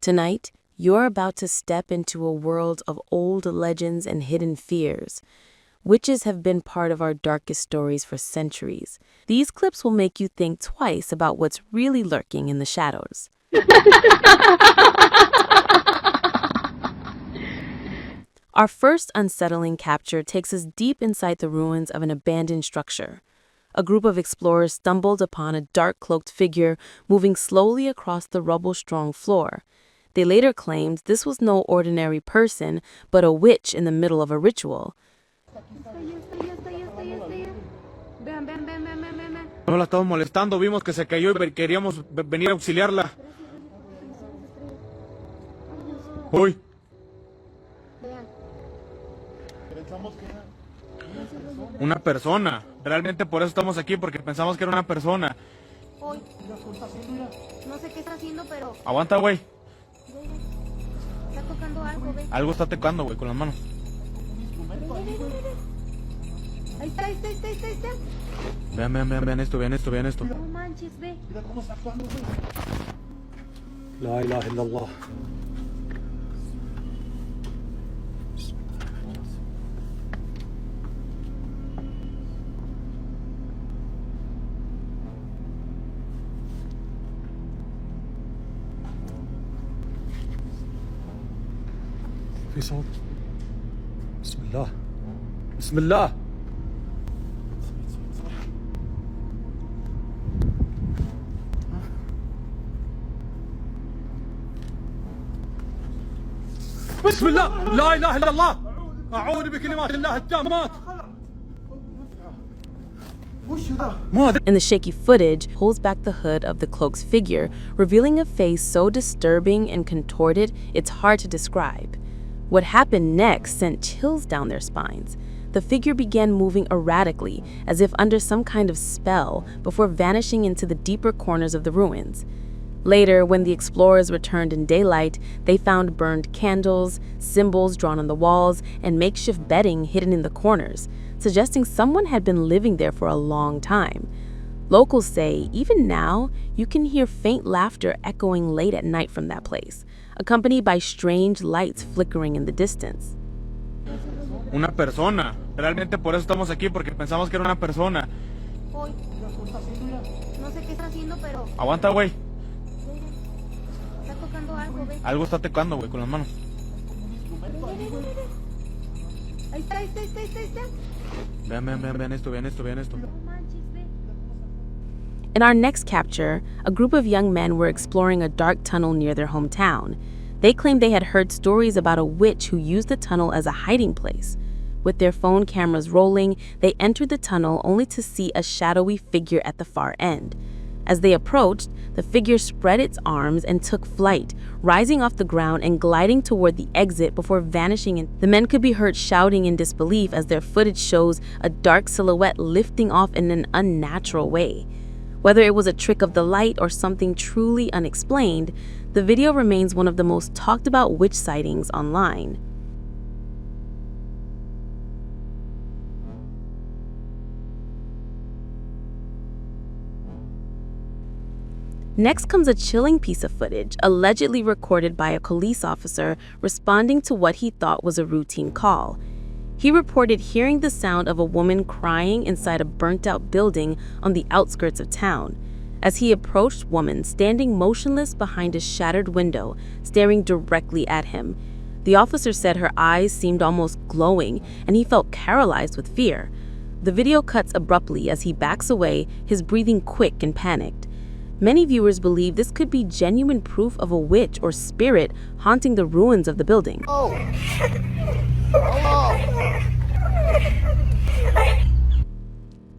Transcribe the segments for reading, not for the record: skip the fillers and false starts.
Tonight, you're about to step into a world of old legends and hidden fears. Witches have been part of our darkest stories for centuries. These clips will make you think twice about what's really lurking in the shadows. Our first unsettling capture takes us deep inside the ruins of an abandoned structure. A group of explorers stumbled upon a dark-cloaked figure moving slowly across the rubble-strewn floor. They later claimed this was no ordinary person, but a witch in the middle of a ritual. No la estamos molestando, vimos que se cayó y queríamos venir a auxiliarla. Uy. Una persona. Realmente por eso estamos aquí, porque pensamos que era una persona. Hoy. No sé qué está haciendo, pero... Aguanta, güey. Está tocando algo, ve. Algo está tocando, güey, con las manos. Ahí está. Vean esto. No manches, ve. Mira cómo está actuando, güey. La ilaha illallah. في صوت. بسم الله. بسم الله. بسم الله. لا اله الا الله. اعوذ بكلمات الله التامات. And the shaky footage pulls back the hood of the cloak's figure, revealing a face so disturbing and contorted it's hard to describe. What happened next sent chills down their spines. The figure began moving erratically, as if under some kind of spell, before vanishing into the deeper corners of the ruins. Later, when the explorers returned in daylight, they found burned candles, symbols drawn on the walls, and makeshift bedding hidden in the corners, suggesting someone had been living there for a long time. Locals say, even now, you can hear faint laughter echoing late at night from that place, accompanied by strange lights flickering in the distance. Una persona. Realmente por eso estamos aquí, porque pensamos que era una persona. Hoy. No sé qué está haciendo, pero... Aguanta, güey. Está tocando algo, ve. Algo está tocando, güey, con las manos. Ahí está. Vean esto. No manches, ve. In our next capture, a group of young men were exploring a dark tunnel near their hometown. They claimed they had heard stories about a witch who used the tunnel as a hiding place. With their phone cameras rolling, they entered the tunnel only to see a shadowy figure at the far end. As they approached, the figure spread its arms and took flight, rising off the ground and gliding toward the exit before vanishing. The men could be heard shouting in disbelief as their footage shows a dark silhouette lifting off in an unnatural way. Whether it was a trick of the light or something truly unexplained, the video remains one of the most talked about witch sightings online. Next comes a chilling piece of footage, allegedly recorded by a police officer responding to what he thought was a routine call. He reported hearing the sound of a woman crying inside a burnt-out building on the outskirts of town. As he approached, woman standing motionless behind a shattered window, staring directly at him. The officer said her eyes seemed almost glowing, and he felt paralyzed with fear. The video cuts abruptly as he backs away, his breathing quick and panicked. Many viewers believe this could be genuine proof of a witch or spirit haunting the ruins of the building. Oh.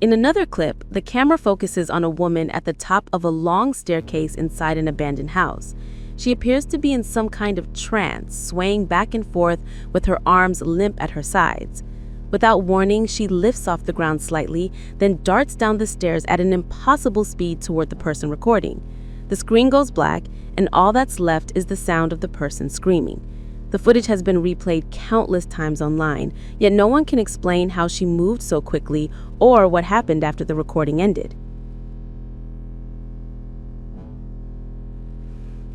In another clip, the camera focuses on a woman at the top of a long staircase inside an abandoned house. She appears to be in some kind of trance, swaying back and forth with her arms limp at her sides. Without warning, she lifts off the ground slightly, then darts down the stairs at an impossible speed toward the person recording. The screen goes black, and all that's left is the sound of the person screaming. The footage has been replayed countless times online, yet no one can explain how she moved so quickly or what happened after the recording ended.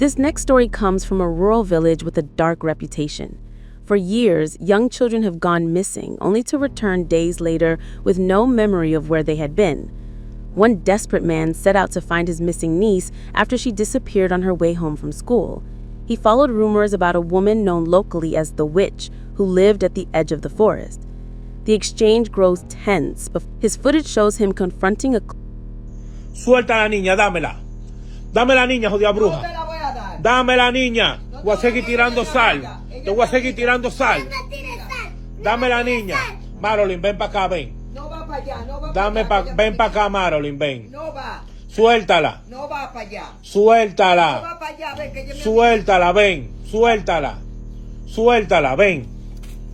This next story comes from a rural village with a dark reputation. For years, young children have gone missing, only to return days later with no memory of where they had been. One desperate man set out to find his missing niece after she disappeared on her way home from school. He followed rumors about a woman known locally as the Witch, who lived at the edge of the forest. The exchange grows tense, but his footage shows him confronting a... Suelta a la niña, dámela. Dame la niña, jodida bruja. No te la voy a dar. Dame la niña. No te Voy a seguir la tirando voy a sal. dar. Te voy a seguir tirando sal. Dame la niña. Marilyn, ven para acá, ven. No va para allá, no va Dame para allá. ven para acá, Marilyn, ven. No va, Suéltala. no va para allá. Suéltala. No va para allá, ven, que yo me... Suéltala, ven. Suéltala. Suéltala, ven.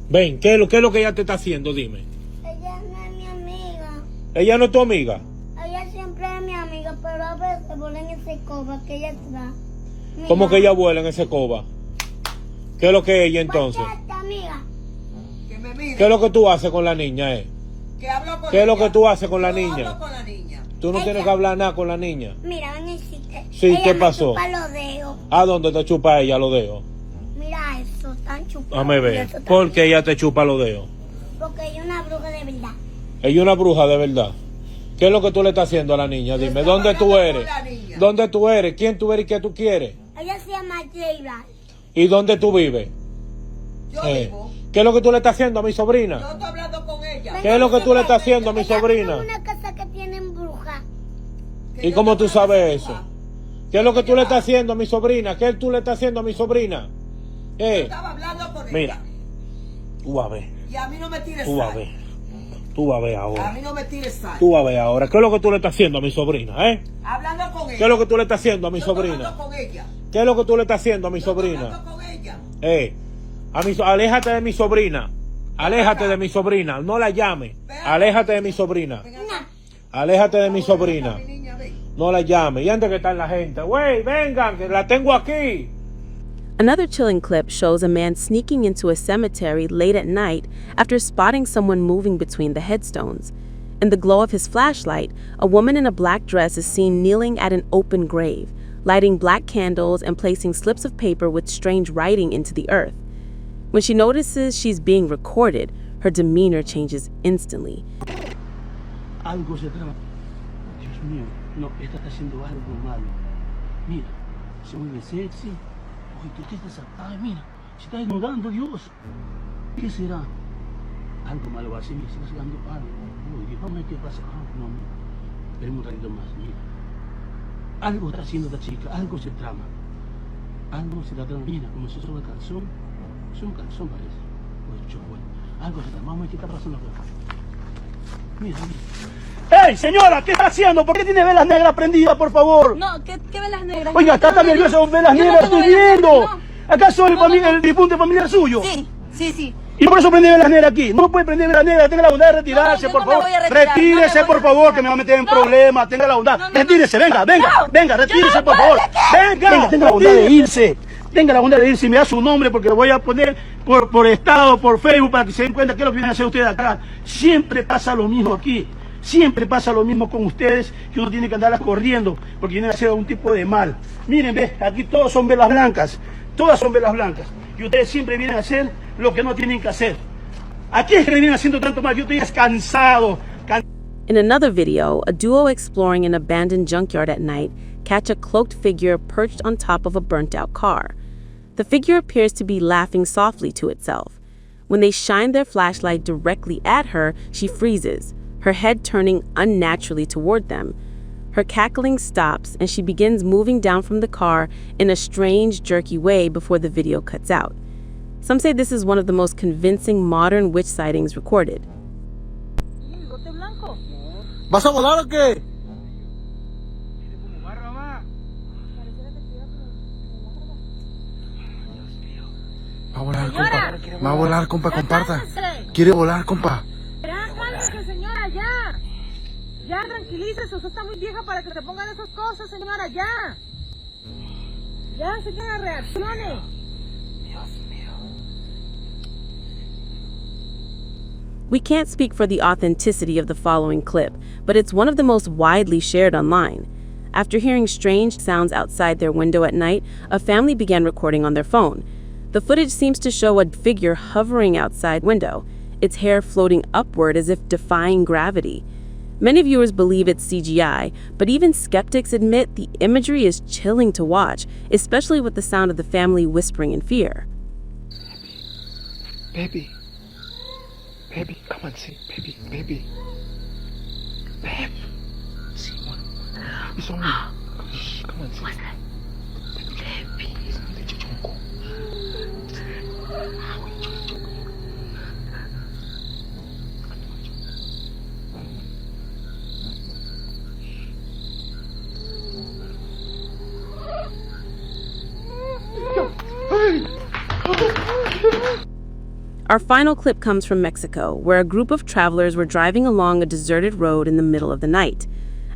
Ven, ¿qué es lo que ella te está haciendo? Dime. Ella no es mi amiga. ¿Ella no es tu amiga? Ella siempre es mi amiga, pero a veces vuela en ese coba que ella trae. ¿Cómo que ella vuela en ese coba? ¿Qué es lo que ella entonces? ¿Por qué esta amiga? Que me mire. ¿Qué es lo que tú haces con la niña, Que hablo con ¿Qué es lo ella. que tú haces con la Yo niña? hablo con la niña. Tú no Ella- tienes que hablar nada con la niña. Mira, ven y decirte. Sí, ella ¿qué me pasó? chupa los dedos. ¿A dónde te chupa ella los dedos? Mira eso, están chupados. Dame Y ver. eso está ¿Por bien. qué ella te chupa los dedos? Porque ella es una bruja de verdad. Ella es una bruja de verdad. ¿Qué es lo que tú le estás haciendo a la niña? Dime, estaba ¿dónde tú hablando eres? con la niña. ¿Dónde tú eres? ¿Quién tú eres y qué tú quieres? Ella se llama Jayla. ¿Y dónde tú vives? Yo vivo. ¿Qué es lo que tú le estás haciendo a mi Yo sobrina? estoy hablando con ella. ¿Qué es lo que tú le estás haciendo a mi Ella vive sobrina? en una casa que tienen bruja. Que ¿Y yo cómo estoy tú sabes hablando eso? con ella. ¿Qué es lo que tú le estás haciendo a mi sobrina? ¿Qué tú le estás haciendo a mi sobrina? Yo estaba hablando con ella. Mira, tú vas a ver, Y a mí no me tires tú vas a sal. ver, tú vas a ver A ahora, mí no me tires sal. tú vas a ver ahora. ¿Qué es lo que tú le estás haciendo a mi sobrina, Hablando con ella. ¿Qué es lo que tú le estás haciendo a mi Yo estoy sobrina? hablando con ella. ¿Qué es lo que tú le estás haciendo a mi Yo estoy sobrina? hablando con ella. Aléjate de mi sobrina. Aléjate de mi sobrina. No la llame. Aléjate de mi sobrina. Ven acá. Aléjate de mi sobrina. Mi niña, ven. No la llame. Y antes que está la gente. Güey, vengan, que la tengo aquí. Another chilling clip shows a man sneaking into a cemetery late at night after spotting someone moving between the headstones. In the glow of his flashlight, a woman in a black dress is seen kneeling at an open grave, lighting black candles and placing slips of paper with strange writing into the earth. When she notices she's being recorded, her demeanor changes instantly. Algo se trama. Dios mío, no, esta está haciendo algo malo. Mira, se mueve sexy. Oye, ¿qué estás? Ay, mira, se está desnudando, Dios. ¿Qué será? Algo malo va a hacer, mira, se está sacando algo. Uy, Dios, vamos a ver qué pasa. Ah, no, no. Esperemos un ratito más, mira. Algo está haciendo esta chica, algo se trama. Algo se está tramando. Mira, como si fuera un calzón. Es un calzón, parece. Oye, bueno. Algo se trama. Vamos a ver qué está pasando acá. Mira, mira. ¡Ey, señora! ¿Qué está haciendo? ¿Por qué tiene velas negras prendidas, por favor? No, ¿qué velas negras? Oiga, está tan nervioso con velas Yo no negras, tengo estoy velas viendo. negras, ¿Acaso el difunto familiar suyo? Sí. Y por eso prende velas negras aquí. No puede prender velas negras, tenga la bondad de retirarse, No, yo por no me favor. voy a retirar, Retírese, no me voy por a favor, retirar. que me va a meter en No. problemas. Tenga la bondad. No. Retírese, venga, retírese, yo por no favor. puedo, Venga, tenga la bondad de irse. Tenga la bondad de irse y me da su nombre porque lo voy a poner por estado, por Facebook, para que se den cuenta qué es lo que vienen a hacer ustedes acá. Siempre pasa lo mismo aquí. Siempre pasa lo mismo con ustedes, que uno tiene que andarlas corriendo porque vienen a hacer algún tipo de mal. Miren, ve, aquí todos son velas blancas. Todas son velas blancas. Y ustedes siempre vienen a hacer lo que no tienen que hacer. Aquí es que le vienen haciendo tanto mal. Yo estoy cansado. In another video, a duo exploring an abandoned junkyard at night catch a cloaked figure perched on top of a burnt-out car. The figure appears to be laughing softly to itself. When they shine their flashlight directly at her, she freezes, her head turning unnaturally toward them. Her cackling stops and she begins moving down from the car in a strange, jerky way before the video cuts out. Some say this is one of the most convincing modern witch sightings recorded. ¿Vas a volar o qué? Va a volar, compa. Va a volar, compa, comparta. Quiere volar, compa. Ya, cálmese, señora, ya. Ya, tranquilícese, usted está muy vieja para que te pongan esas cosas, señora, ya. Ya, señora, reaccione. We can't speak for the authenticity of the following clip, but it's one of the most widely shared online. After hearing strange sounds outside their window at night, a family began recording on their phone. The footage seems to show a figure hovering outside window, its hair floating upward as if defying gravity. Many viewers believe it's CGI, but even skeptics admit the imagery is chilling to watch, especially with the sound of the family whispering in fear. Baby. Baby, come and see. Baby, baby. Babe. See one. It's only. Shh, come and see. What's that? Baby. It's not the Chichonko. Our final clip comes from Mexico, where a group of travelers were driving along a deserted road in the middle of the night.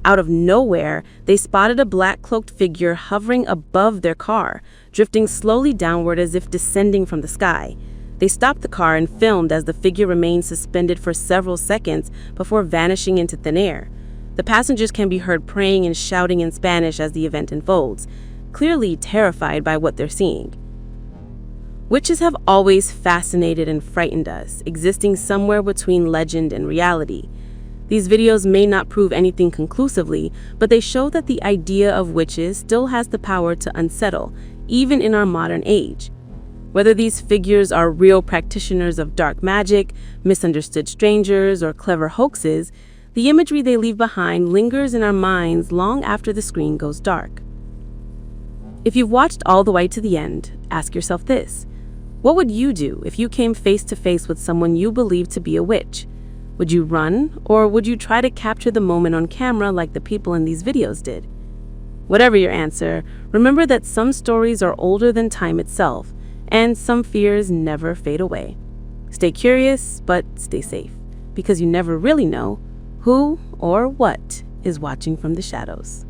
Out of nowhere, they spotted a black-cloaked figure hovering above their car, drifting slowly downward as if descending from the sky. They stopped the car and filmed as the figure remained suspended for several seconds before vanishing into thin air. The passengers can be heard praying and shouting in Spanish as the event unfolds, clearly terrified by what they're seeing. Witches have always fascinated and frightened us, existing somewhere between legend and reality. These videos may not prove anything conclusively, but they show that the idea of witches still has the power to unsettle, even in our modern age. Whether these figures are real practitioners of dark magic, misunderstood strangers, or clever hoaxes, the imagery they leave behind lingers in our minds long after the screen goes dark. If you've watched all the way to the end, ask yourself this. What would you do if you came face to face with someone you believed to be a witch? Would you run, or would you try to capture the moment on camera like the people in these videos did? Whatever your answer, remember that some stories are older than time itself, and some fears never fade away. Stay curious, but stay safe, because you never really know who or what is watching from the shadows.